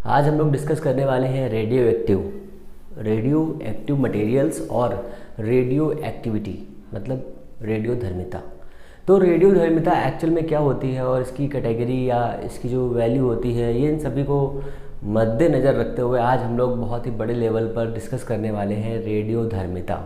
आज हम लोग डिस्कस करने वाले हैं रेडियो एक्टिव मटेरियल्स और रेडियो एक्टिविटी मतलब रेडियो धर्मिता। तो रेडियो धर्मिता एक्चुअल में क्या होती है और इसकी कैटेगरी या इसकी जो वैल्यू होती है, ये इन सभी को मद्देनज़र रखते हुए आज हम लोग बहुत ही बड़े लेवल पर डिस्कस करने वाले हैं रेडियो धर्मिता,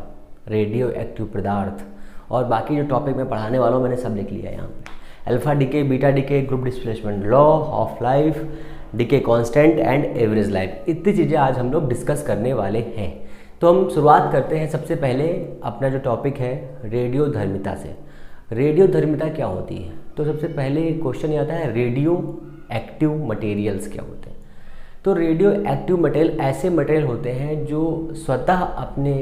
रेडियो एक्टिव पदार्थ और बाकी जो टॉपिक मैं पढ़ाने वाला हूँ मैंने सब लिख लिया है यहाँ पे। Alpha decay, beta DK, group displacement, law of life, decay constant and average life, इतनी चीज़ें आज हम लोग डिस्कस करने वाले हैं। तो हम शुरुआत करते हैं सबसे पहले अपना जो टॉपिक है रेडियो धर्मिता से। रेडियो धर्मिता क्या होती है? तो सबसे पहले क्वेश्चन ये आता है रेडियो एक्टिव मटेरियल्स क्या होते हैं। तो रेडियो एक्टिव मटेरियल ऐसे मटेरियल होते हैं जो स्वतः अपने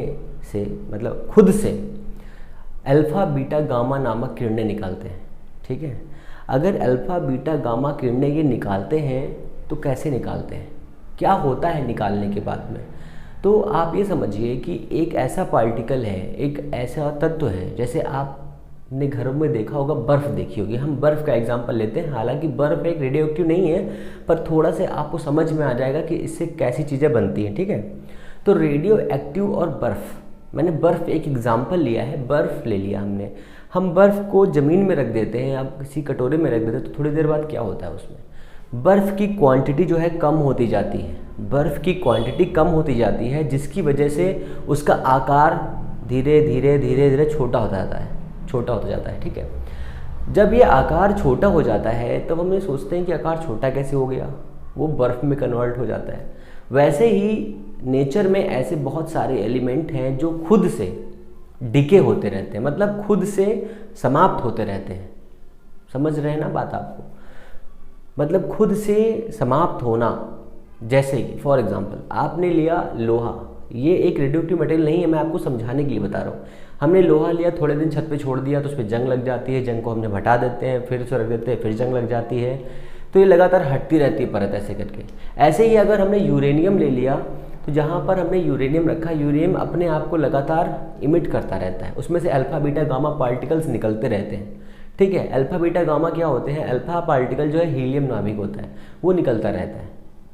से मतलब खुद से अल्फ़ा बीटा गामा नामक किरणें निकालते हैं। ठीक है, अगर अल्फ़ा बीटा गामा किरणें ये निकालते हैं तो कैसे निकालते हैं, क्या होता है निकालने के बाद में? तो आप ये समझिए कि एक ऐसा पार्टिकल है, एक ऐसा तत्व है, जैसे आपने घरों में देखा होगा, बर्फ़ देखी होगी। हम बर्फ़ का एग्जांपल लेते हैं, हालांकि बर्फ़ एक रेडियो एक्टिव नहीं है, पर थोड़ा से आपको समझ में आ जाएगा कि इससे कैसी चीज़ें बनती हैं। ठीक है, तो रेडियो एक्टिव और बर्फ़, मैंने बर्फ़ एक एग्जाम्पल लिया है, बर्फ़ ले लिया हमने। हम बर्फ़ को ज़मीन में रख देते हैं या किसी कटोरे में रख देते हैं, तो थोड़ी देर बाद क्या होता है, उसमें बर्फ़ की क्वांटिटी जो है कम होती जाती है। बर्फ़ की क्वांटिटी कम होती जाती है, जिसकी वजह से उसका आकार धीरे धीरे छोटा होता जाता है। ठीक है, जब ये आकार छोटा हो जाता है तब हम ये सोचते हैं कि आकार छोटा कैसे हो गया, वो बर्फ़ में कन्वर्ट हो जाता है। वैसे ही नेचर में ऐसे बहुत सारे एलिमेंट हैं जो खुद से डिके होते रहते हैं, मतलब खुद से समाप्त होते रहते हैं। समझ रहे हैं ना बात आपको? मतलब खुद से समाप्त होना। जैसे कि फॉर एग्जांपल आपने लिया लोहा, ये एक रेडियोएक्टिव मटेरियल नहीं है, मैं आपको समझाने के लिए बता रहा हूँ। हमने लोहा लिया, थोड़े दिन छत पे छोड़ दिया तो उस पर जंग लग जाती है, जंग को हमने हटा देते हैं, फिर उसे रख देते हैं, फिर जंग लग जाती है, तो ये लगातार हटती रहती है परत ऐसे करके। ऐसे ही अगर हमने यूरेनियम ले लिया, तो जहाँ पर हमने यूरेनियम रखा, यूरेनियम अपने आप को लगातार इमिट करता रहता है, उसमें से अल्फ़ा बीटा गामा पार्टिकल्स निकलते रहते हैं। ठीक है, अल्फ़ा बीटा गामा क्या होते हैं? अल्फ़ा पार्टिकल जो है हीलियम नाभिक होता है, वो निकलता रहता है।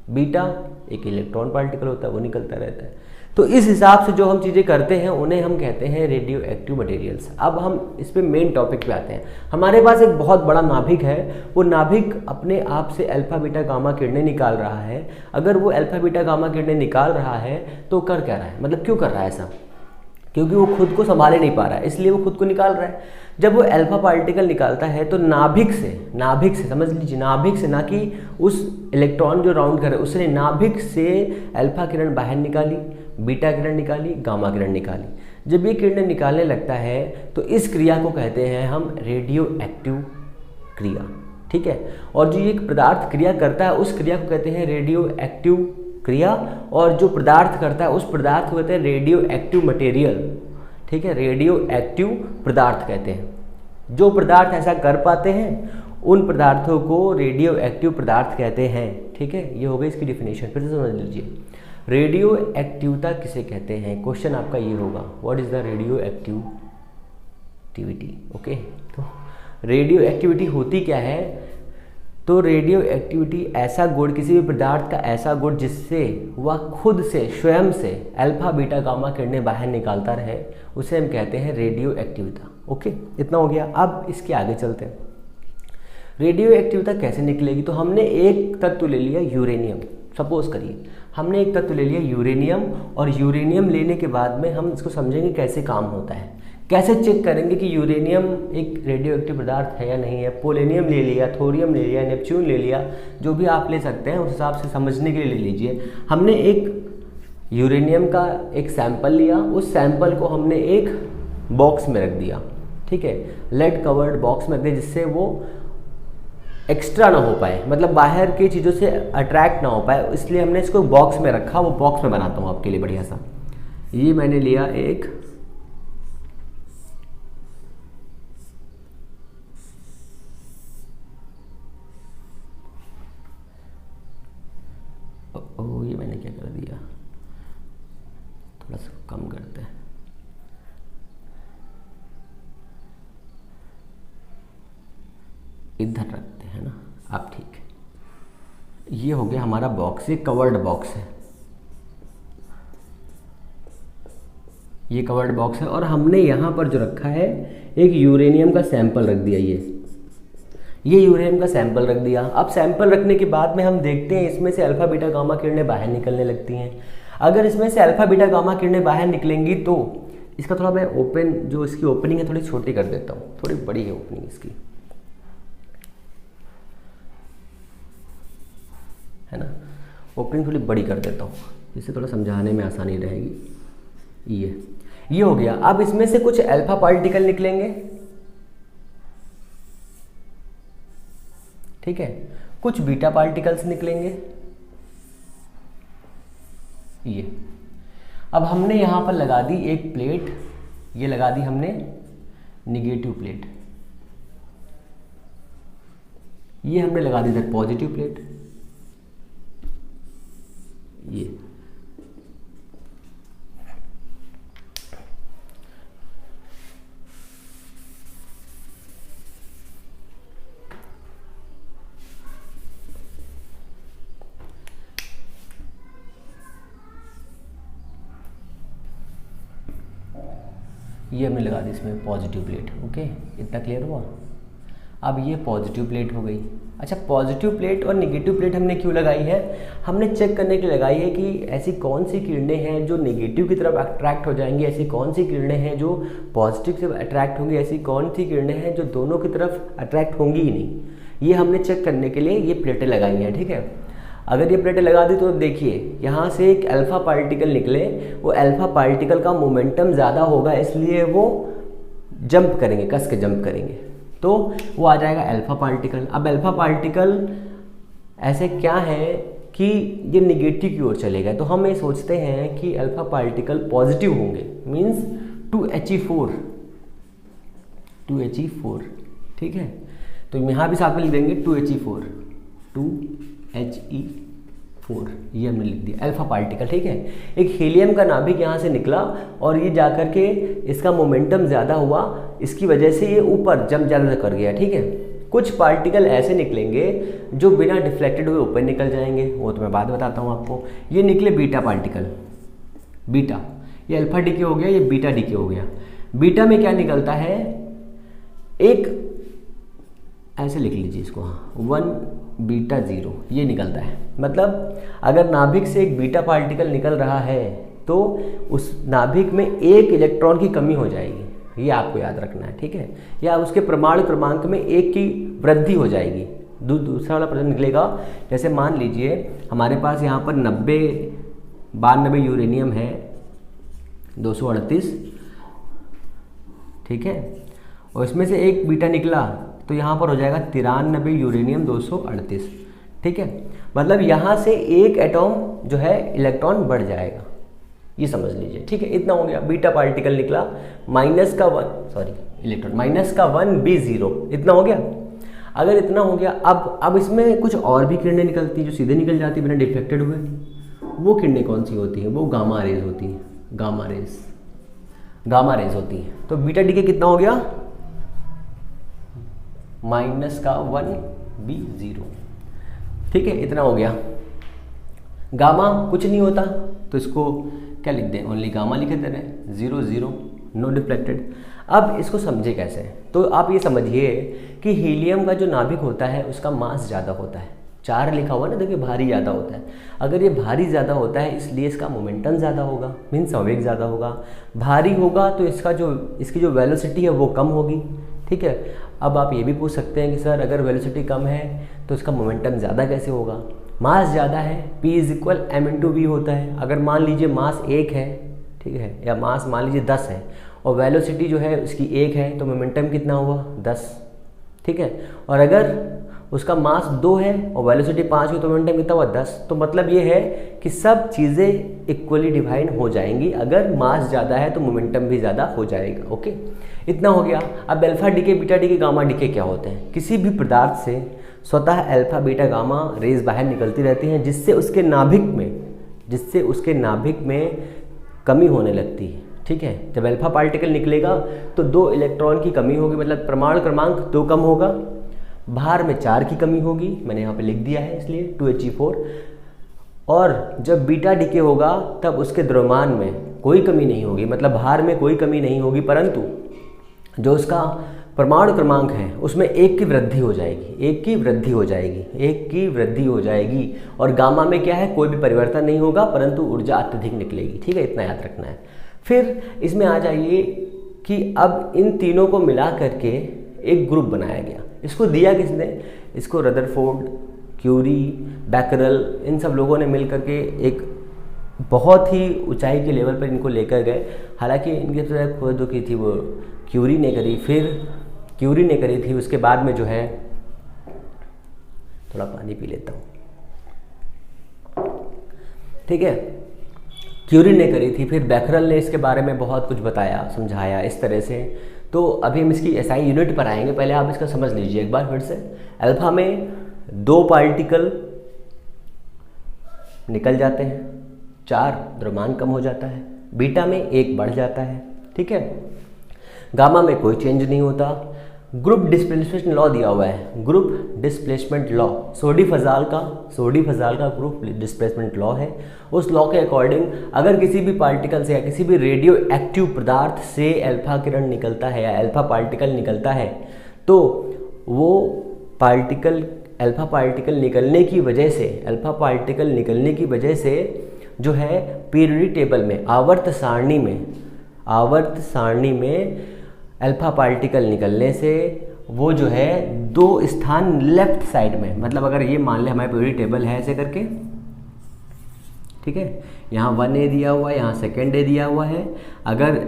बीटा एक इलेक्ट्रॉन पार्टिकल होता है, वो निकलता रहता है। तो इस हिसाब से जो हम चीज़ें करते हैं उन्हें हम कहते हैं रेडियो एक्टिव मटेरियल्स। अब हम इस पे मेन टॉपिक पे आते हैं। हमारे पास एक बहुत बड़ा नाभिक है, वो नाभिक अपने आप से अल्फ़ा बीटा गामा किरणें निकाल रहा है। अगर वो अल्फ़ा बीटा गामा किरणें निकाल रहा है तो कर क्या रहा है, मतलब क्यों कर रहा है ऐसा? क्योंकि वो खुद को संभाल ही नहीं पा रहा है, इसलिए वो खुद को निकाल रहा है। जब वो अल्फा पार्टिकल निकालता है तो नाभिक से समझ लीजिए, नाभिक से, ना कि उस इलेक्ट्रॉन जो राउंड कर रहा है उसने, नाभिक से अल्फा किरण बाहर निकाली, बीटा किरण निकाली, गामा किरण निकाली। जब ये किरणें निकालने लगता है तो इस क्रिया को कहते हैं हम रेडियो एक्टिव क्रिया। ठीक है, और जो एक पदार्थ क्रिया करता है उस क्रिया को कहते हैं रेडियो एक्टिव क्रिया, और जो पदार्थ करता है उस पदार्थ को कहते हैं रेडियो एक्टिव मटेरियल। ठीक है, रेडियो एक्टिव पदार्थ कहते हैं। जो पदार्थ ऐसा कर पाते हैं उन पदार्थों को रेडियो एक्टिव पदार्थ कहते हैं। ठीक है, ये हो गई इसकी डेफिनेशन, फिर से समझ लीजिए। रेडियो एक्टिवता किसे कहते हैं? क्वेश्चन आपका ये होगा, what is the radio activity? Okay, तो रेडियो एक्टिविटी होती क्या है? तो रेडियो एक्टिविटी ऐसा गुण, किसी भी पदार्थ का ऐसा गुण जिससे वह खुद से, स्वयं से अल्फा बीटा गामा किरणें बाहर निकालता रहे, उसे हम कहते हैं रेडियो एक्टिविता। ओके, इतना हो गया। अब इसके आगे चलते हैं। रेडियो एक्टिविता कैसे निकलेगी? तो हमने एक तत्व ले लिया यूरेनियम, सपोज करिए हमने एक तत्व ले लिया यूरेनियम, और यूरेनियम लेने के बाद में हम इसको समझेंगे कैसे काम होता है, कैसे चेक करेंगे कि यूरेनियम एक रेडियो एक्टिव पदार्थ है या नहीं है। पोलेनियम ले लिया, थोरियम ले लिया, नेपच्यून ले लिया, जो भी आप ले सकते हैं उस हिसाब से समझने के लिए ले लीजिए। हमने एक यूरेनियम का एक सैंपल लिया, उस सैंपल को हमने एक बॉक्स में रख दिया। ठीक है, लेड कवर्ड बॉक्स में रख दिया, जिससे वो एक्स्ट्रा ना हो पाए, मतलब बाहर की चीज़ों से अट्रैक्ट ना हो पाए, इसलिए हमने इसको बॉक्स में रखा। वो बॉक्स में बनाता हूँ आपके लिए बढ़िया सा। ये मैंने लिया एक ये मैंने क्या कर दिया, थोड़ा सा कम करते हैं। इधर रखते हैं ना, आप ठीक है। ये हो गया हमारा बॉक्स, ये कवर्ड बॉक्स है, ये कवर्ड बॉक्स है। और हमने यहाँ पर जो रखा है एक यूरेनियम का सैंपल रख दिया, ये यूरेनियम का सैंपल रख दिया। अब सैंपल रखने के बाद में हम देखते हैं इसमें से अल्फ़ा बीटा गामा किरणें बाहर निकलने लगती हैं। अगर इसमें से अल्फ़ा बीटा गामा किरणें बाहर निकलेंगी तो इसका थोड़ा मैं ओपन, जो इसकी ओपनिंग है थोड़ी छोटी कर देता हूँ, थोड़ी बड़ी है ओपनिंग इसकी, है ना, ओपनिंग थोड़ी बड़ी कर देता हूँ जिससे थोड़ा समझाने में आसानी रहेगी। ये हो गया। अब इसमें से कुछ अल्फा पार्टिकल निकलेंगे, ठीक है, कुछ बीटा पार्टिकल्स निकलेंगे, ये। अब हमने यहां पर लगा दी एक प्लेट, ये लगा दी हमने निगेटिव प्लेट, ये हमने लगा दी इधर पॉजिटिव प्लेट, ये हमने लगा दी इसमें पॉजिटिव प्लेट। ओके, इतना क्लियर हुआ। अब ये पॉजिटिव प्लेट हो गई। अच्छा, पॉजिटिव प्लेट और नेगेटिव प्लेट हमने क्यों लगाई है? हमने चेक करने के लिए लगाई है कि ऐसी कौन सी किरणें हैं जो नेगेटिव की तरफ अट्रैक्ट हो जाएंगी, ऐसी कौन सी किरणें हैं जो पॉजिटिव से अट्रैक्ट होंगी, ऐसी कौन सी किरणें हैं जो दोनों की तरफ अट्रैक्ट होंगी ही नहीं। ये हमने चेक करने के लिए ये प्लेटें लगाई हैं, ठीक है। अगर ये प्लेटें लगा दी तो देखिए यहाँ से एक अल्फ़ा पार्टिकल निकले, वो अल्फ़ा पार्टिकल का मोमेंटम ज़्यादा होगा, इसलिए वो जंप करेंगे, कस के जंप करेंगे, तो वो आ जाएगा अल्फ़ा पार्टिकल। अब अल्फ़ा पार्टिकल ऐसे क्या है कि ये निगेटिव की ओर चलेगा, तो हम ये सोचते हैं कि अल्फ़ा पार्टिकल पॉजिटिव होंगे, मीन्स 2He4, ठीक है। तो यहाँ भी साथ में लिख देंगे 2He4, ये हमने लिख दिया अल्फा पार्टिकल, ठीक है। एक हीलियम का नाभिक यहाँ से निकला और ये जाकर के इसका मोमेंटम ज़्यादा हुआ, इसकी वजह से ये ऊपर जंप ज़्यादा कर गया, ठीक है। कुछ पार्टिकल ऐसे निकलेंगे जो बिना डिफ्लेक्टेड हुए ऊपर निकल जाएंगे, वो तो मैं बाद बताता हूँ आपको। ये निकले बीटा पार्टिकल, बीटा, ये अल्फा डीके हो गया, ये बीटा डीके हो गया। बीटा में क्या निकलता है, एक ऐसे लिख लीजिए इसको, हाँ, 1 बीटा 0 ये निकलता है। मतलब अगर नाभिक से एक बीटा पार्टिकल निकल रहा है तो उस नाभिक में एक इलेक्ट्रॉन की कमी हो जाएगी, ये आपको याद रखना है, ठीक है। या उसके परमाणु क्रमांक में एक की वृद्धि हो जाएगी। दूसरा वाला प्रश्न निकलेगा, जैसे मान लीजिए हमारे पास यहाँ पर 92 यूरेनियम है 238, ठीक है, और इसमें से एक बीटा निकला तो यहाँ पर हो जाएगा 93 यूरेनियम 238, ठीक है। मतलब यहाँ से एक एटॉम जो है इलेक्ट्रॉन बढ़ जाएगा, ये समझ लीजिए, ठीक है। इतना हो गया। बीटा पार्टिकल निकला इलेक्ट्रॉन -1B0, इतना हो गया। अगर इतना हो गया, अब इसमें कुछ और भी किरणें निकलती हैं जो सीधे निकल जाती है बिना डिफ्लेक्टेड हुए। वो किरणें कौन सी होती हैं? वो गामा रेज होती हैं, गामा रेज होती हैं। तो बीटा डीके कितना हो गया, -1B0, ठीक है, इतना हो गया। गामा कुछ नहीं होता तो इसको क्या लिख दें, ओनली गामा लिख दे रहे हैं, 0 0, नो डिफ्लेक्टेड। अब इसको समझे कैसे, तो आप ये समझिए कि हीलियम का जो नाभिक होता है उसका मास ज़्यादा होता है, 4 लिखा हुआ ना, देखिए भारी ज़्यादा होता है। अगर ये भारी ज़्यादा होता है इसलिए इसका मोमेंटम ज़्यादा होगा, मीन्स संवेग ज़्यादा होगा। भारी होगा तो इसकी जो वेलोसिटी है वो कम होगी, ठीक है। अब आप ये भी पूछ सकते हैं कि सर अगर वेलोसिटी कम है तो इसका मोमेंटम ज़्यादा कैसे होगा? मास ज़्यादा है, P = m/v होता है। अगर मान लीजिए मास 1 है, ठीक है, या मास मान लीजिए 10 है और वेलोसिटी जो है उसकी 1 है तो मोमेंटम कितना हुआ, 10, ठीक है। और अगर उसका मास 2 है और वेलोसिटी 5 है तो मोमेंटम कितना हुआ, 10। तो मतलब ये है कि सब चीज़ें इक्वली डिवाइड हो जाएंगी, अगर मास ज़्यादा है तो मोमेंटम भी ज़्यादा हो जाएगा। ओके, इतना हो गया। अब alpha decay, beta decay, gamma decay क्या होते हैं? किसी भी पदार्थ से स्वतः अल्फा बीटा गामा रेज बाहर निकलती रहती हैं जिससे उसके नाभिक में कमी होने लगती है, ठीक है। जब अल्फा पार्टिकल निकलेगा तो 2 इलेक्ट्रॉन की कमी होगी, मतलब परमाणु क्रमांक 2 कम होगा, भार में 4 की कमी होगी, मैंने यहाँ पे लिख दिया है इसलिए 2He4। और जब बीटा डीके होगा तब उसके द्रव्यमान में कोई कमी नहीं होगी, मतलब भार में कोई कमी नहीं होगी, परंतु जो उसका परमाणु क्रमांक है उसमें 1 की वृद्धि हो जाएगी, 1 की वृद्धि हो जाएगी, 1 की वृद्धि हो जाएगी। और गामा में क्या है, कोई भी परिवर्तन नहीं होगा, परंतु ऊर्जा अत्यधिक निकलेगी। ठीक है, इतना याद रखना है। फिर इसमें आ जाइए कि अब इन तीनों को मिला करके एक ग्रुप बनाया गया। इसको दिया किसने, इसको रदरफोर्ड, क्यूरी, बैकरल, इन सब लोगों ने मिल करके एक बहुत ही ऊंचाई के लेवल पर इनको लेकर गए। हालांकि इनकी तो खोज जो की थी वो क्यूरी ने करी, फिर क्यूरी ने करी थी, उसके बाद में जो है, थोड़ा पानी पी लेता हूँ, ठीक है, क्यूरी ने करी थी, फिर बैकरल ने इसके बारे में बहुत कुछ बताया, समझाया इस तरह से। तो अभी हम इसकी एसआई यूनिट पर आएंगे, पहले आप इसका समझ लीजिए एक बार फिर से। अल्फा में 2 पार्टिकल निकल जाते हैं, 4 द्रव्यमान कम हो जाता है, बीटा में 1 बढ़ जाता है, ठीक है। गामा में कोई चेंज नहीं होता। ग्रुप डिस्प्लेसमेंट लॉ दिया हुआ है, ग्रुप डिस्प्लेसमेंट लॉ, सोडी फजाल का ग्रुप डिस्प्लेसमेंट लॉ है। उस लॉ के अकॉर्डिंग अगर किसी भी पार्टिकल से या किसी भी रेडियो एक्टिव पदार्थ से अल्फा किरण निकलता है या अल्फा पार्टिकल निकलता है, तो वो पार्टिकल अल्फा पार्टिकल निकलने की वजह से जो है पीरियडिक टेबल में, आवर्त सारणी में अल्फा पार्टिकल निकलने से वो जो है 2 स्थान लेफ्ट साइड में, मतलब अगर ये मान ले हमारे पीरियडिक टेबल है ऐसे करके, ठीक है, यहाँ 1A दिया हुआ है, यहाँ 2nd A दिया हुआ है, अगर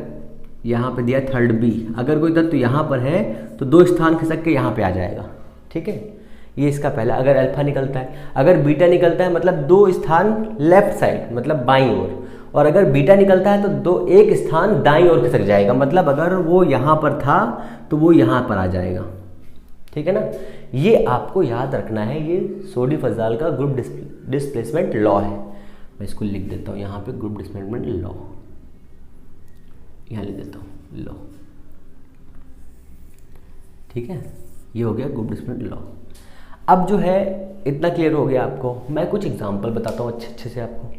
यहाँ पे दिया 3rd B, अगर कोई तत्व यहाँ पर है तो 2 स्थान खिसक के यहाँ पे आ जाएगा, ठीक है। ये इसका पहला, अगर अल्फा निकलता है, अगर बीटा निकलता है मतलब 2 स्थान लेफ्ट साइड मतलब बाईं ओर, और अगर बीटा निकलता है तो 1 स्थान दाईं ओर खिसक जाएगा, मतलब अगर वो यहाँ पर था तो वो यहाँ पर आ जाएगा, ठीक है ना। ये आपको याद रखना है, ये सोडी फजाल का ग्रुप डिस्प्लेसमेंट लॉ है। मैं इसको लिख देता हूँ यहाँ पे, ग्रुप डिस्प्लेसमेंट लॉ, यहाँ लिख देता हूँ लॉ, ठीक है। ये हो गया ग्रुप डिस्प्लेसमेंट लॉ। अब जो है इतना क्लियर हो गया आपको, मैं कुछ एग्जांपल बताता हूँ अच्छे से आपको।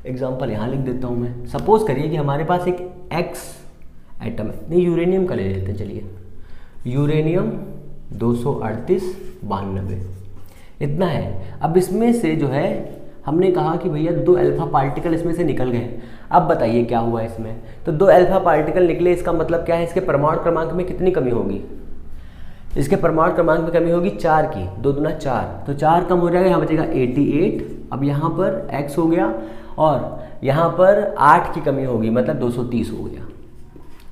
एग्जांपल यहाँ लिख देता हूँ मैं। सपोज करिए कि हमारे पास एक X एटम है, नहीं यूरेनियम का ले लेते हैं, चलिए यूरेनियम 23892 इतना है। अब इसमें से जो है हमने कहा कि भैया 2 अल्फा पार्टिकल इसमें से निकल गए। अब बताइए क्या हुआ इसमें, तो 2 अल्फा पार्टिकल निकले, इसका मतलब क्या है, इसके परमाणु क्रमांक में कितनी कमी होगी, इसके परमाणु क्रमांक में कमी होगी 4 की, 2 दूना 4, तो 4 कम हो जाएगा, यहाँ बचेगा 88। अब यहाँ पर X हो गया और यहाँ पर 8 की कमी होगी, मतलब 230 हो गया।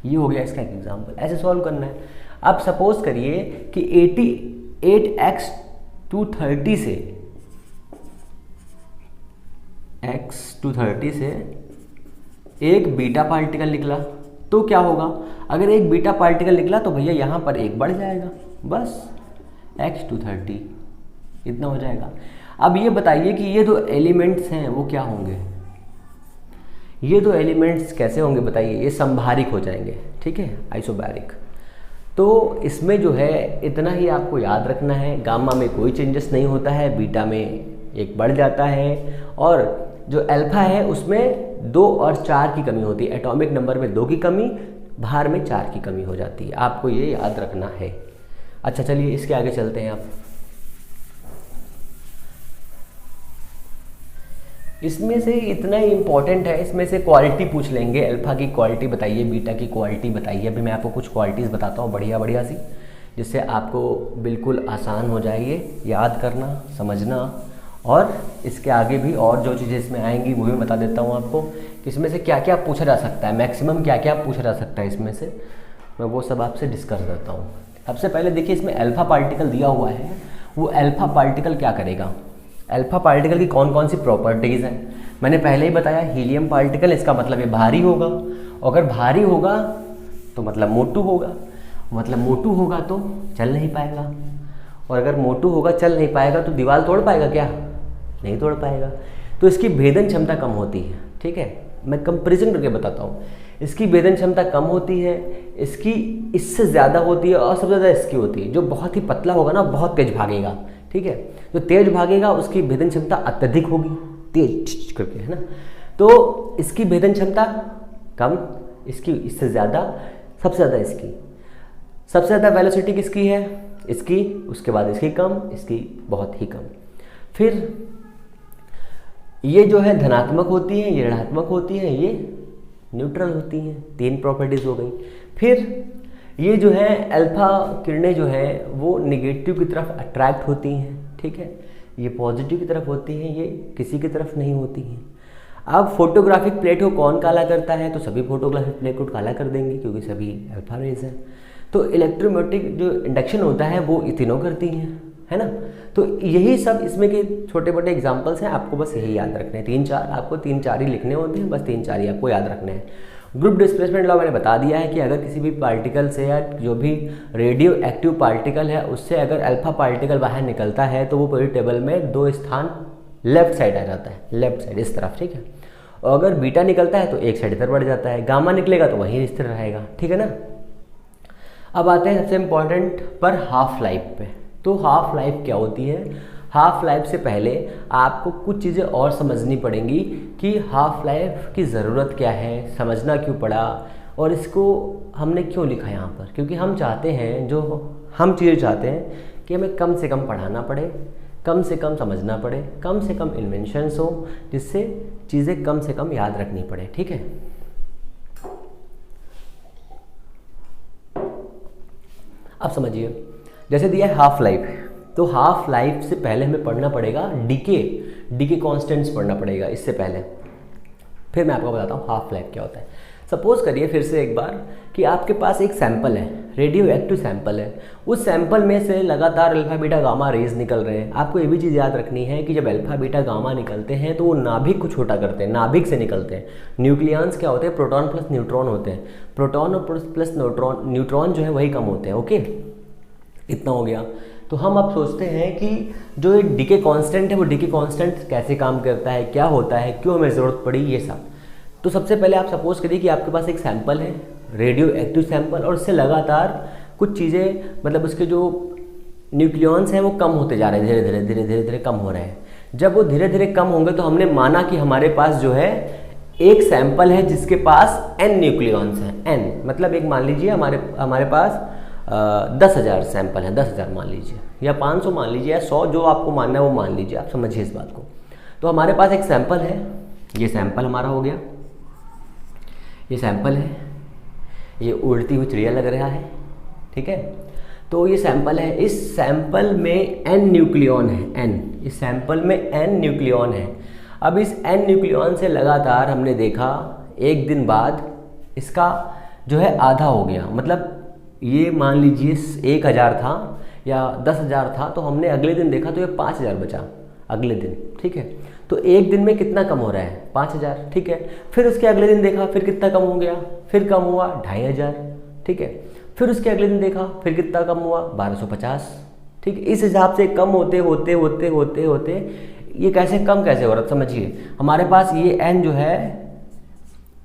ये हो गया इसका एक एग्जाम्पल, ऐसे सॉल्व करना है। अब सपोज करिए कि 88X 230 से एक बीटा पार्टिकल निकला, तो क्या होगा, अगर एक बीटा पार्टिकल निकला तो भैया यहाँ पर 1 बढ़ जाएगा, बस X 230 इतना हो जाएगा। अब ये बताइए कि ये 2 एलिमेंट्स हैं वो क्या होंगे, ये 2 एलिमेंट्स कैसे होंगे बताइए, ये संभारिक हो जाएंगे, ठीक है, आइसोबैरिक। तो इसमें जो है इतना ही आपको याद रखना है, गामा में कोई चेंजेस नहीं होता है, बीटा में 1 बढ़ जाता है, और जो अल्फा है उसमें 2 और 4 की कमी होती है, एटॉमिक नंबर में 2 की कमी, भार में 4 की कमी हो जाती है, आपको ये याद रखना है। अच्छा चलिए इसके आगे चलते हैं। आप इसमें से इतना ही इम्पोर्टेंट है, इसमें से क्वालिटी पूछ लेंगे, अल्फा की क्वालिटी बताइए, बीटा की क्वालिटी बताइए। अभी मैं आपको कुछ क्वालिटीज़ बताता हूँ बढ़िया सी, जिससे आपको बिल्कुल आसान हो जाएगी याद करना, समझना, और इसके आगे भी और जो चीज़ें इसमें आएंगी वो भी बता देता हूँ आपको कि इसमें से क्या क्या पूछा जा सकता है, मैक्सिमम क्या क्या पूछा जा सकता है इसमें से, मैं वो सब आपसे डिस्कस करता हूँ। सबसे पहले देखिए, इसमें अल्फा पार्टिकल दिया हुआ है, वो अल्फा पार्टिकल क्या करेगा, अल्फा पार्टिकल की कौन कौन सी प्रॉपर्टीज़ हैं, मैंने पहले ही बताया। हीलियम पार्टिकल, इसका मतलब ये भारी होगा, अगर भारी होगा तो मतलब मोटू होगा, मतलब मोटू होगा तो चल नहीं पाएगा, और अगर मोटू होगा चल नहीं पाएगा तो दीवार तोड़ पाएगा क्या, नहीं तोड़ पाएगा, तो इसकी भेदन क्षमता कम होती है, ठीक है। मैं कंपैरिजन करके बताता हूँ। इसकी भेदन क्षमता कम होती है, इसकी इससे ज़्यादा होती है और सबसे ज़्यादा इसकी होती है। जो बहुत ही पतला होगा ना बहुत तेज भागेगा, ठीक है, जो तेज भागेगा उसकी भेदन क्षमता अत्यधिक होगी, तेज करके, है ना। तो इसकी भेदन क्षमता कम, इसकी इससे ज़्यादा, सबसे ज़्यादा इसकी। सबसे ज़्यादा वेलोसिटी किसकी है? इसकी, उसके बाद इसकी कम, इसकी बहुत ही कम। फिर ये जो है धनात्मक होती है, ये ऋणात्मक होती है, ये न्यूट्रल होती हैं। 3 प्रॉपर्टीज़ हो गई। फिर ये जो है अल्फा किरणें जो है वो निगेटिव की तरफ अट्रैक्ट होती हैं, ठीक है, ये पॉजिटिव की तरफ होती हैं, ये किसी की तरफ नहीं होती हैं। अब फोटोग्राफिक प्लेट को कौन काला करता है? तो सभी फोटोग्राफिक प्लेट को काला कर देंगे क्योंकि सभी अल्फा रेज हैं। तो इलेक्ट्रोमैग्नेटिक जो इंडक्शन होता है वो तीनों करती हैं, है ना। तो यही सब इसमें के छोटे मोटे एग्जांपल्स हैं, आपको बस यही याद रखने हैं। 3-4 आपको 3-4 ही लिखने होते हैं, बस 3-4 ही आपको याद रखने हैं। ग्रुप डिस्प्लेसमेंट लॉ मैंने बता दिया है कि अगर किसी भी पार्टिकल से या जो भी रेडियो एक्टिव पार्टिकल है उससे अगर अल्फा पार्टिकल बाहर निकलता है तो वो पूरी टेबल में 2 स्थान लेफ्ट साइड आ जाता है, लेफ्ट साइड इस तरफ, ठीक है। और अगर बीटा निकलता है तो एक साइड इधर बढ़ जाता है, गामा निकलेगा तो वहीं स्थिर रहेगा, ठीक है ना। अब आते हैं सबसे इम्पॉर्टेंट पर, हाफ लाइफ पे। तो हाफ लाइफ क्या होती है? हाफ लाइफ से पहले आपको कुछ चीज़ें और समझनी पड़ेंगी कि हाफ लाइफ की ज़रूरत क्या है, समझना क्यों पड़ा और इसको हमने क्यों लिखा यहाँ पर। क्योंकि हम चाहते हैं, जो हम चीज़ें चाहते हैं कि हमें कम से कम पढ़ाना पड़े, कम से कम समझना पड़े, कम से कम इन्वेंशंस हो, जिससे चीज़ें कम से कम याद रखनी पड़े, ठीक है। अब समझिए, जैसे दिया है हाफ लाइफ, तो हाफ लाइफ से पहले हमें पढ़ना पड़ेगा डीके कांस्टेंट्स पढ़ना पड़ेगा इससे पहले, फिर मैं आपको बताता हूँ हाफ लाइफ क्या होता है। सपोज करिए फिर से एक बार कि आपके पास एक सैंपल है, रेडियो एक्टिव सैंपल है, उस सैंपल में से लगातार अल्फा बीटा गामा रेज निकल रहे हैं। आपको ये भी चीज़ याद रखनी है कि जब अल्फा बीटा गामा निकलते हैं तो वो नाभिक को छोटा करते हैं, नाभिक से निकलते हैं। न्यूक्लियंस क्या होते हैं? प्रोटॉन प्लस न्यूट्रॉन होते हैं। प्रोटॉन और प्लस न्यूट्रॉन जो है वही कम होते हैं, ओके। इतना हो गया। तो हम अब सोचते हैं कि जो ये डीके कांस्टेंट है वो डीके कांस्टेंट कैसे काम करता है, क्या होता है, क्यों हमें ज़रूरत पड़ी, ये सब। तो सबसे पहले आप सपोज करिए कि आपके पास एक सैंपल है, रेडियो एक्टिव सैंपल, और उससे लगातार कुछ चीज़ें, मतलब उसके जो न्यूक्लियॉन्स हैं वो कम होते जा रहे हैं, धीरे धीरे कम हो रहे हैं। जब वो धीरे धीरे कम होंगे तो हमने माना कि हमारे पास जो है एक सैंपल है जिसके पास n न्यूक्लियॉन्स हैं। n मतलब एक मान लीजिए हमारे पास 10,000 सैंपल हैं, 10,000 मान लीजिए, या 500 मान लीजिए, या 100, जो आपको मानना है वो मान लीजिए, आप समझिए इस बात को। तो हमारे पास एक सैंपल है, ये सैंपल हमारा हो गया, ये सैंपल है, ये उड़ती हुई चिड़िया लग रहा है, ठीक है। तो ये सैंपल है, इस सैंपल में n न्यूक्लियॉन है, n, इस सैंपल में n न्यूक्लियॉन है। अब इस n न्यूक्लियॉन से लगातार हमने देखा एक दिन बाद इसका जो है आधा हो गया, मतलब ये मान लीजिए 1,000 था या 10,000 था, तो हमने अगले दिन देखा तो ये 5,000 बचा अगले दिन, ठीक है। तो एक दिन में कितना कम हो रहा है? 5,000, ठीक है। फिर उसके अगले दिन देखा, फिर कितना कम हो गया, फिर कम हुआ 2,500, ठीक है। फिर उसके अगले दिन देखा, फिर कितना कम हुआ 1,250, ठीक है। इस हिसाब से कम होते होते होते होते होते ये कैसे कम कैसे हो रहा है समझिए। हमारे पास ये n जो है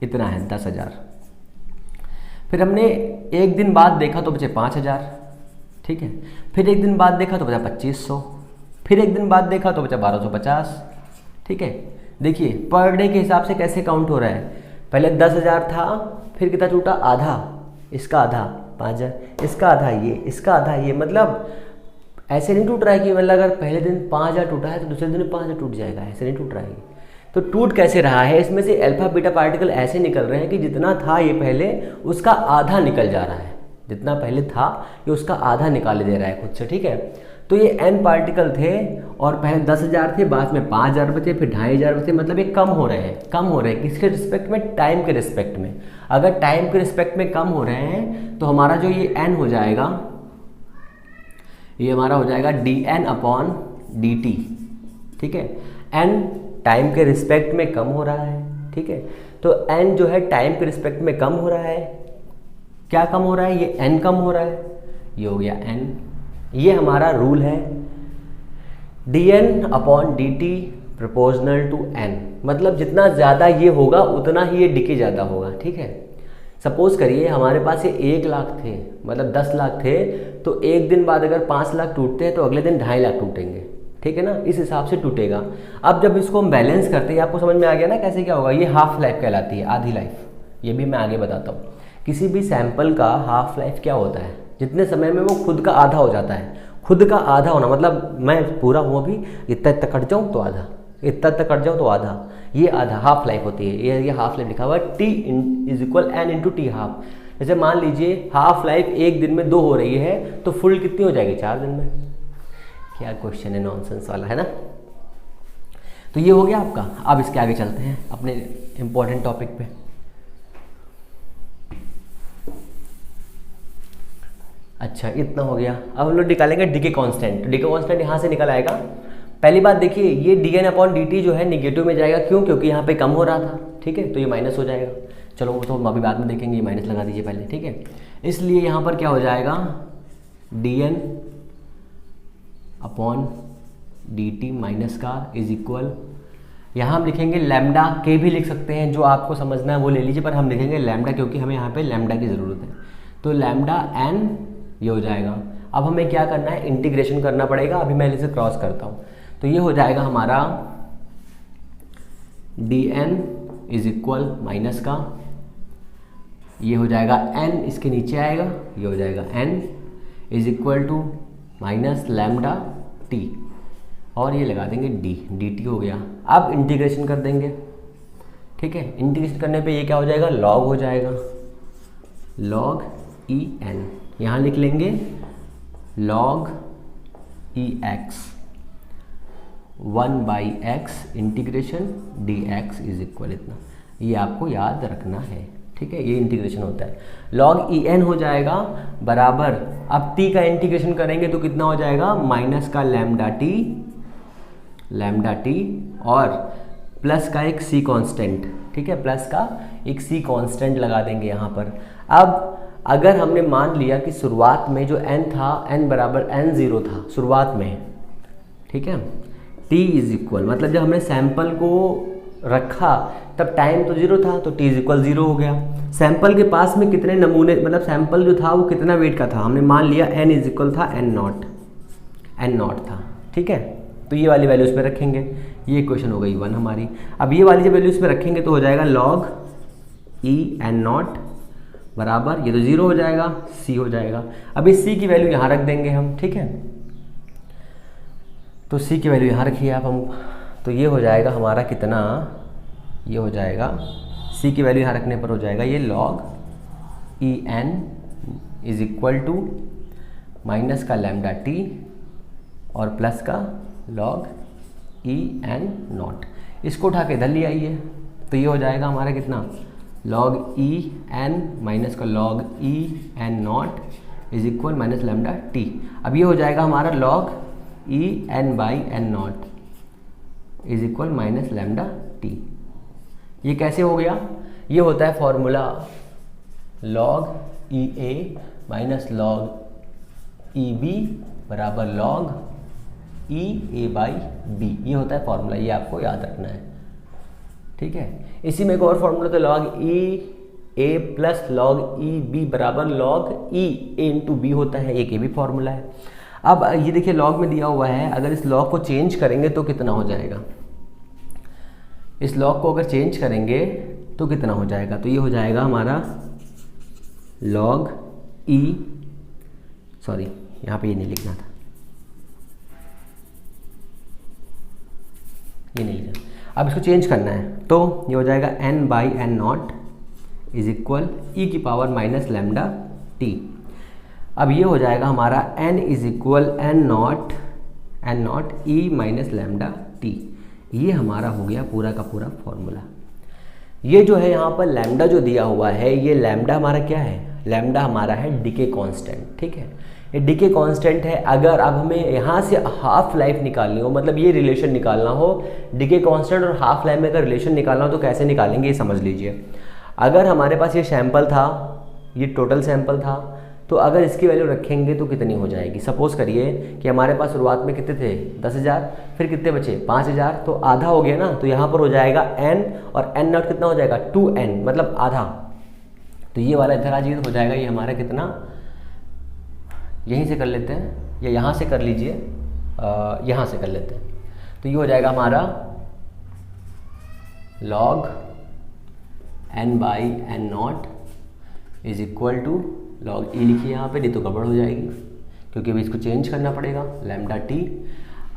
इतना है 10,000, फिर हमने एक दिन बाद देखा तो बचे 5,000, ठीक है। फिर एक दिन बाद देखा तो बचा 2,500, फिर एक दिन बाद देखा तो बचा 1,250, ठीक है। देखिए पर डे के हिसाब से कैसे काउंट हो रहा है। पहले 10,000 था, फिर कितना टूटा? आधा, इसका आधा 5,000, इसका आधा ये, इसका आधा ये, मतलब ऐसे नहीं टूट रहा है कि मतलब अगर पहले दिन 5,000 टूटा है तो दूसरे दिन 5,000 टूट जाएगा, ऐसे नहीं टूट रहा है। तो टूट कैसे रहा है? इसमें से अल्फा बीटा पार्टिकल ऐसे निकल रहे हैं कि जितना था ये पहले उसका आधा निकल जा रहा है, जितना पहले था ये उसका आधा निकाले दे रहा है खुद से, ठीक है। तो ये n पार्टिकल थे और पहले 10,000 थे, बाद में 5,000 बचे, फिर 2,500 बचे, मतलब ये कम हो रहे हैं, कम हो रहे हैं किसके रिस्पेक्ट में? टाइम के रिस्पेक्ट में। अगर टाइम के रिस्पेक्ट में कम हो रहे हैं तो हमारा जो ये n हो जाएगा, ये हमारा हो जाएगा dn/dt, ठीक है। n टाइम के रिस्पेक्ट में कम हो रहा है, ठीक है। तो n जो है टाइम के रिस्पेक्ट में कम हो रहा है, क्या कम हो रहा है? ये n कम हो रहा है, ये हो गया n। ये हमारा रूल है dn/dt प्रोपोर्शनल टू n, मतलब जितना ज़्यादा ये होगा उतना ही ये डिके ज़्यादा होगा, ठीक है। सपोज करिए हमारे पास ये 1 लाख थे, मतलब 10 लाख थे, तो एक दिन बाद अगर 5 लाख टूटते हैं तो अगले दिन 2.5 लाख टूटेंगे, ठीक है ना, इस हिसाब से टूटेगा। अब जब इसको हम बैलेंस करते हैं, आपको समझ में आ गया ना कैसे क्या होगा, ये हाफ लाइफ कहलाती है, आधी लाइफ, ये भी मैं आगे बताता हूँ। किसी भी सैंपल का हाफ लाइफ क्या होता है, जितने समय में वो खुद का आधा हो जाता है। खुद का आधा होना मतलब मैं पूरा हूँ अभी, इतना इतना कट जाऊँ तो आधा, इतना इतना कट जाऊँ तो आधा, ये आधा हाफ लाइफ होती है। ये हाफ लाइफ लिखा हुआ है, T is equal N into T half. जैसे मान लीजिए हाफ लाइफ एक दिन में 2 हो रही है, तो फुल कितनी हो जाएगी 4 दिन में। क्या क्वेश्चन है, नॉनसेंस वाला है ना। तो ये हो गया आपका। अब इसके आगे चलते हैं अपने इंपॉर्टेंट टॉपिक पे। अच्छा, इतना हो गया। अब हम लोग निकालेंगे डीके कांस्टेंट। डीके कांस्टेंट यहाँ से निकल आएगा। पहली बात देखिए, ये dn अपॉन dt जो है निगेटिव में जाएगा, क्यों? क्योंकि यहाँ पे कम हो रहा था, ठीक है, तो ये माइनस हो जाएगा। चलो वो तो हम अभी बाद में देखेंगे, ये माइनस लगा दीजिए पहले, ठीक है। इसलिए यहाँ पर क्या हो जाएगा, dn अपॉन dt माइनस का इज इक्वल, यहाँ हम लिखेंगे लैम्डा के भी लिख सकते हैं, जो आपको समझना है वो ले लीजिए, पर हम लिखेंगे लैम्डा क्योंकि हमें यहाँ पे लैम्डा की ज़रूरत है। तो लैम्डा n ये हो जाएगा। अब हमें क्या करना है, इंटीग्रेशन करना पड़ेगा। अभी मैं इसे क्रॉस करता हूँ, तो ये हो जाएगा हमारा dn इज इक्वल माइनस का, ये हो जाएगा n, इसके नीचे आएगा, ये हो जाएगा n is equal to minus lambda t, और ये लगा देंगे d, dt हो गया। अब इंटीग्रेशन कर देंगे, ठीक है। इंटीग्रेशन करने पे ये क्या हो जाएगा, log हो जाएगा, log e n, यहाँ लिख लेंगे log e x 1/x integration dx is equal इतना, ये आपको याद रखना है, ठीक है। ये इंटीग्रेशन होता है। log e n हो जाएगा बराबर, अब t का इंटीग्रेशन करेंगे तो कितना हो जाएगा, माइनस का लैम्डा t और प्लस का एक c कांस्टेंट, ठीक है, प्लस का एक c कांस्टेंट लगा देंगे यहाँ पर। अब अगर हमने मान लिया कि शुरुआत में जो n था, n बराबर n0 था शुरुआत में, ठीक है, t इज इक्वल, मतलब जब हमने सैंपल को रखा तब टाइम तो 0 था, तो t इज इक्वल 0 हो गया। सैंपल के पास में कितने नमूने, मतलब सैंपल जो था वो कितना वेट का था, हमने मान लिया n इज इक्वल था n नॉट था, ठीक है। तो ये वाली वैल्यू इसमें रखेंगे, ये इक्वेशन हो गई 1 हमारी। अब ये वाली जब वैल्यू इसमें रखेंगे तो हो जाएगा log e n नॉट बराबर, ये तो 0 हो जाएगा, c हो जाएगा। अब इस c की वैल्यू यहाँ रख देंगे हम, ठीक है। तो c की वैल्यू यहाँ रखिए आप हम, तो ये हो जाएगा हमारा कितना, ये हो जाएगा c की वैल्यू यहाँ रखने पर हो जाएगा ये log e n is equal to minus का लैम्डा t और प्लस का log e n नॉट। इसको उठा के इधर ले आइए, तो ये हो जाएगा हमारा कितना, log e n माइनस का log e n not is equal minus lambda t। अब ये हो जाएगा हमारा log e n by n not is equal minus lambda t। ये कैसे हो गया, ये होता है formula log e a minus log e b बराबर log e a by b, ये होता है फॉर्मूला, ये आपको याद रखना है, ठीक है। इसी में एक और फॉर्मूला तो log e a plus log e b बराबर log e a into b होता है, एक ये भी फॉर्मूला है। अब ये देखिए log में दिया हुआ है, अगर इस log को चेंज करेंगे तो कितना हो जाएगा, इस log को अगर चेंज करेंगे तो कितना हो जाएगा, तो ये हो जाएगा हमारा log e, सॉरी यहाँ पे ये नहीं लिखना था, ये नहीं लिखना, अब इसको चेंज करना है, तो ये हो जाएगा n by n not is equal e की पावर माइनस लैम्डा t। अब ये हो जाएगा हमारा n is equal n not e minus lambda t। ये हमारा हो गया पूरा का पूरा फॉर्मूला। ये जो है यहाँ पर लैम्डा जो दिया हुआ है, ये लैम्डा हमारा क्या है, लैम्डा हमारा है डीके कांस्टेंट, ठीक है। ये डीके कांस्टेंट है। अगर अब हमें यहाँ से हाफ लाइफ निकालनी हो, मतलब ये रिलेशन निकालना हो, डीके कांस्टेंट और हाफ लाइफ में अगर रिलेशन निकालना हो तो कैसे निकालेंगे ये समझ लीजिए। अगर हमारे पास ये सैंपल था, ये टोटल सैंपल था, तो अगर इसकी वैल्यू रखेंगे तो कितनी हो जाएगी। सपोज करिए कि हमारे पास शुरुआत में कितने थे, 10,000, फिर कितने बचे 5,000, तो आधा हो गया ना, तो यहाँ पर हो जाएगा n और n नॉट कितना हो जाएगा 2n, मतलब आधा। तो ये वाला इधर आ जाइए, हो जाएगा ये हमारा कितना, यहीं से कर लेते हैं या यहाँ से कर लीजिए, यहाँ से कर लेते हैं। तो ये हो जाएगा हमारा log n by N naught is equal to log e लिखिए यहाँ पे, नहीं तो गड़बड़ हो जाएगी क्योंकि अभी इसको चेंज करना पड़ेगा, लैम्डा टी।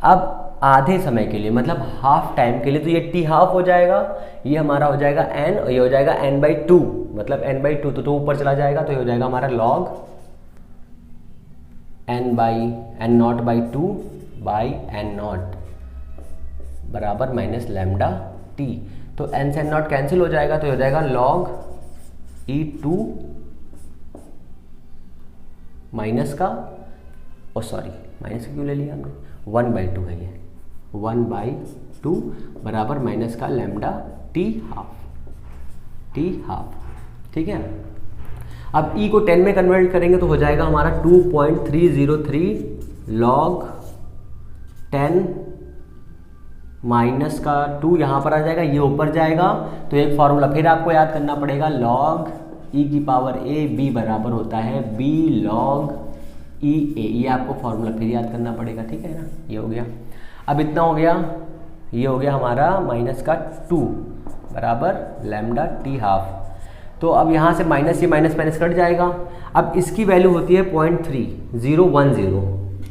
अब आधे समय के लिए मतलब हाफ टाइम के लिए तो ये t हाफ हो जाएगा, ये हमारा हो जाएगा n और ये हो जाएगा n बाई टू, मतलब n बाई टू, तो ऊपर चला जाएगा तो ये हो जाएगा हमारा log n by N naught by two by N naught बराबर माइनस लैम्डा टी। तो n से एन नॉट कैंसिल हो जाएगा तो हो जाएगा log ई टू माइनस का, ओ सॉरी माइनस का क्यों ले लिया हमने, 1/2 है ये, 1/2 बराबर माइनस का लैम्डा टी हाफ, ठीक है। अब e को 10 में कन्वर्ट करेंगे तो हो जाएगा हमारा 2.303 log 10 माइनस का 2 यहाँ पर आ जाएगा, ये ऊपर जाएगा तो एक फॉर्मूला फिर आपको याद करना पड़ेगा, log e की पावर a b बराबर होता है b log e a, ये आपको फॉर्मूला फिर याद करना पड़ेगा, ठीक है ना। ये हो गया, अब इतना हो गया, ये हो गया हमारा माइनस का 2 बराबर लैम्डा टी हाफ। तो अब यहाँ से माइनस, ये माइनस माइनस कट जाएगा। अब इसकी वैल्यू होती है 0.3010,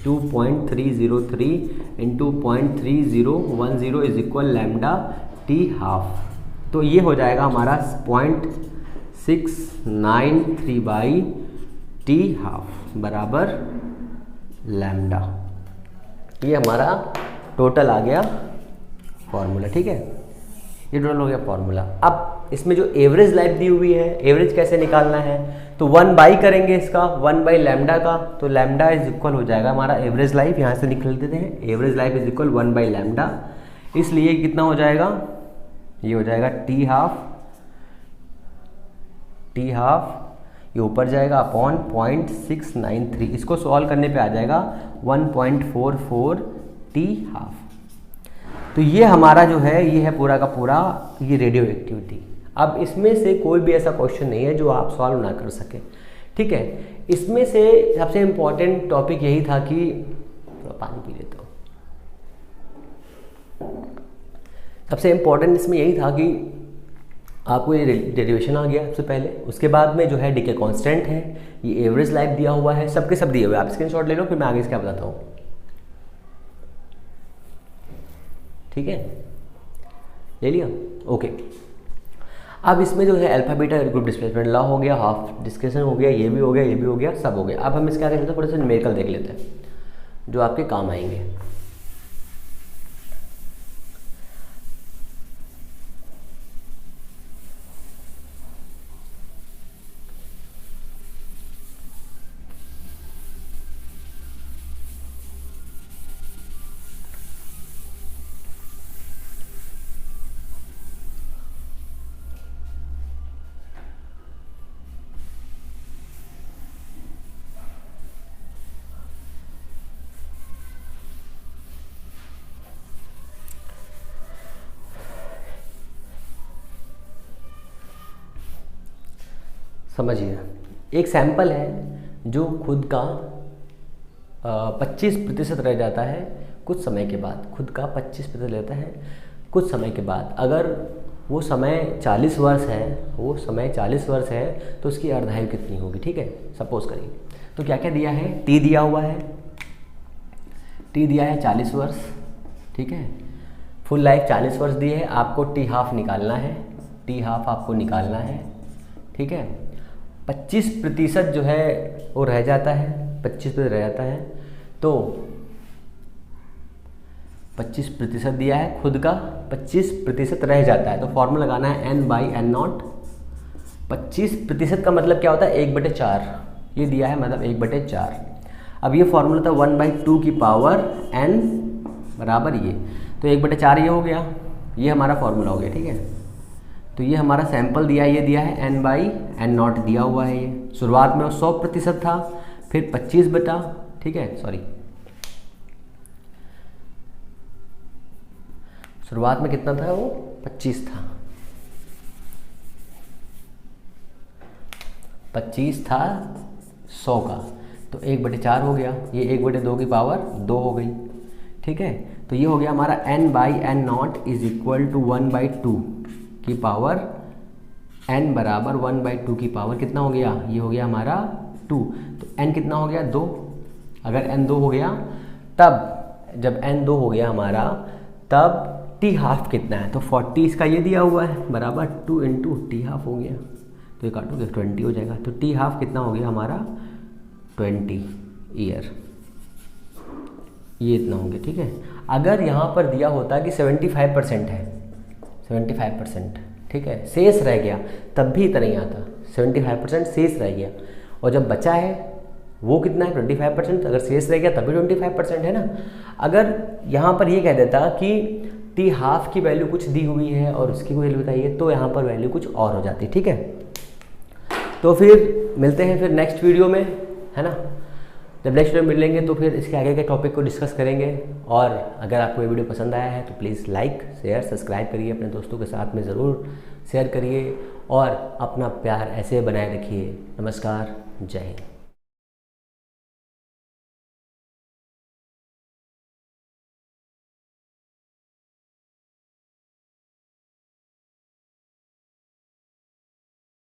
2.303 into 0.3010 is equal lambda T half. तो ये हो जाएगा हमारा 0.693 बाई टी हाफ बराबर लैम्डा। ये हमारा टोटल आ गया फॉर्मूला, ठीक है, ये टोटल हो गया फॉर्मूला। अब इसमें जो एवरेज लाइफ दी हुई है, एवरेज कैसे निकालना है, तो 1 बाई करेंगे इसका, 1 बाई लैम्डा का, तो लैम्डा इज इक्वल हो जाएगा हमारा एवरेज लाइफ, यहाँ से निकल देते हैं, average life is equal 1 by lambda, इसलिए कितना हो जाएगा, ये हो जाएगा टी हाफ, ये ऊपर जाएगा अपॉन 0.693, इसको सॉल्व करने पे आ जाएगा 1.44 टी हाफ। तो ये हमारा जो है, ये है पूरा का पूरा ये रेडियो एक्टिविटी। अब इसमें से कोई भी ऐसा क्वेश्चन नहीं है जो आप सॉल्व ना कर सके, ठीक है। इसमें से सबसे इम्पॉर्टेंट टॉपिक यही था कि, पानी पी लेता हूँ, सबसे इम्पॉर्टेंट इसमें यही था कि आपको ये डेरिवेशन आ गया सबसे पहले, उसके बाद में जो है डीके कांस्टेंट है, ये एवरेज लाइफ दिया हुआ है, सबके सब दिए हुए, आप स्क्रीनशॉट ले लो, फिर मैं आगे इसका बताता हूँ, ठीक है, ले लिया, ओके। अब इसमें जो है alpha beta group displacement law हो गया, हाफ डिस्कशन हो गया, ये भी हो गया, ये भी हो गया, सब हो गया। अब हम इसके आगे थोड़े से न्यूमेरिकल देख लेते हैं जो आपके काम आएंगे। समझिए, एक सैंपल है जो खुद का 25% रह जाता है कुछ समय के बाद, खुद का 25% लेता है कुछ समय के बाद। अगर वो समय 40 वर्ष है, वो समय 40 वर्ष है तो उसकी अर्धायु कितनी होगी, ठीक है, सपोज करिए। तो क्या क्या दिया है, टी दिया हुआ है, टी दिया है 40 वर्ष, ठीक है, फुल लाइफ 40 वर्ष दी है, आपको टी हाफ निकालना है, टी हाफ आपको निकालना है, ठीक है। 25% जो है वो रह जाता है, 25% रह जाता है, तो 25% दिया है, खुद का 25% रह जाता है, तो फॉर्मूला लगाना है n बाई एन नॉट। 25% का मतलब क्या होता है, 1/4, ये दिया है मतलब 1/4। अब ये फॉर्मूला था 1/2 की पावर n बराबर ये, तो 1/4 ये हो गया, ये हमारा फॉर्मूला हो गया, ठीक है। तो ये हमारा सैंपल दिया है, ये दिया है n बाई एन नॉट दिया हुआ है, ये शुरुआत में 100% था, फिर 25 ठीक है, सॉरी शुरुआत में कितना था, वो 25 था, 25 था 100 का, तो 1/4 हो गया, ये 1/2 की पावर 2 हो गई। ठीक है, तो ये हो गया हमारा n/n0 इज इक्वल टू 1/2 की पावर, n बराबर 1/2 की पावर कितना हो गया, ये हो गया हमारा 2। तो n कितना हो गया 2। अगर n 2 हो गया तब, जब n 2 हो गया हमारा, तब t हाफ कितना है, तो 40 इसका ये दिया हुआ है बराबर 2 इंटू टी हाफ हो गया, तो ये काटोगे 20 हो जाएगा। तो t हाफ कितना हो गया हमारा 20 ईयर, ये इतना हो गया। ठीक है, अगर यहाँ पर दिया होता कि 75% है, 75%, ठीक है, शेष रह गया, तब भी इतना ही आता, 75% शेष रह गया, और जब बचा है वो कितना है 25%, अगर शेष रह गया तब भी 25% है ना। अगर यहाँ पर ये कह देता कि टी हाफ की वैल्यू कुछ दी हुई है और उसकी वैल्यू बताइए, तो यहाँ पर वैल्यू कुछ और हो जाती। ठीक है, तो फिर मिलते हैं फिर नेक्स्ट वीडियो में, है ना। जब नेक्स्ट वीडियो मिलेंगे तो फिर इसके आगे के टॉपिक को डिस्कस करेंगे। और अगर आपको ये वीडियो पसंद आया है तो प्लीज़ लाइक शेयर सब्सक्राइब करिए, अपने दोस्तों के साथ में ज़रूर शेयर करिए और अपना प्यार ऐसे बनाए रखिए। नमस्कार, जय हिंद।